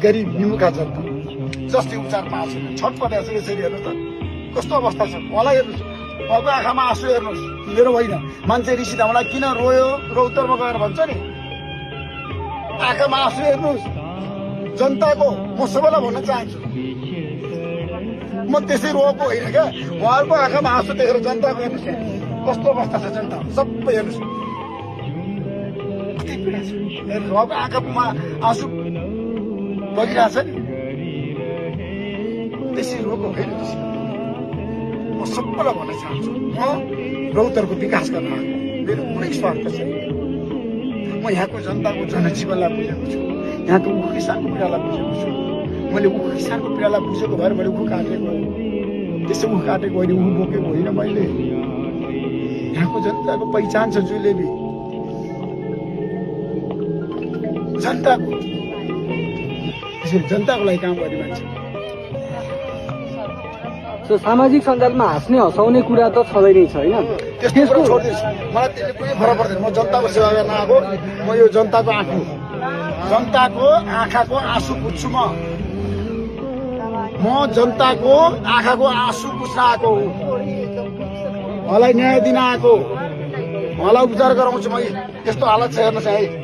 गरिब विमुखा जनता जसले उपचार पाएको छैन छटपटाएको छ। यसरी हेर्नुहोस् त कस्तो अवस्था छ। उहाँलाई हेर्नुहोस्, उहाँको आँखामा आँसु हेर्नुहोस्। मेरो होइन, मान्छे रिसिँदा मलाई किन रोयो रौतरमा गएर भन्छ नि, आँखामा आँसु हेर्नुहोस् जनताको। म सबैलाई भन्न चाहन्छु, म त्यसै रोएको होइन क्या, उहाँहरूको आँखामा आँसु देखेर जनताको हेर्नुहोस् कस्तो अवस्था छ। जनता सबै हेर्नुहोस् कति पीडा छ। उहाँको आँखामा आँसु बगिरहेछ नि, त्यसै रोएको होइन। म सबैलाई भन्न चाहन्छु, म रौतरको विकास गर्न आएको, मेरो कुनै स्वार्थ छैन। म यहाँको जनताको जनजीवनलाई बुझेको छु, यहाँको उखु किसानको पीडालाई बुझेको छु। मैले उखु किसानको पीडालाई बुझेको भएर मैले उखु काटेको हो। त्यसो उखु काटेको होइन, उखु बोकेको होइन मैले। यहाँको जनताको पहिचान छ जुलेबी, जनताको जनताको लागि काम गर्ने मान्छे। सामाजिक सञ्जालमा हाँस्ने हँसाउने कुरा त छँदै नै छ होइन, त्यस्तो कुरा छोडिदिनुहोस्। मलाई त्यसले कुनै फरक पर्दैन। म जनताको सेवा गर्न आएको, म यो जनताको जनताको आँखाको आँसु बुझ्छु। म जनताको आँखाको आँसु बुझ्न आएको हो, उहाँलाई न्याय दिन आएको, उहाँलाई उपचार गराउँछु। म यस्तो हालत छ हेर्नुहोस् है।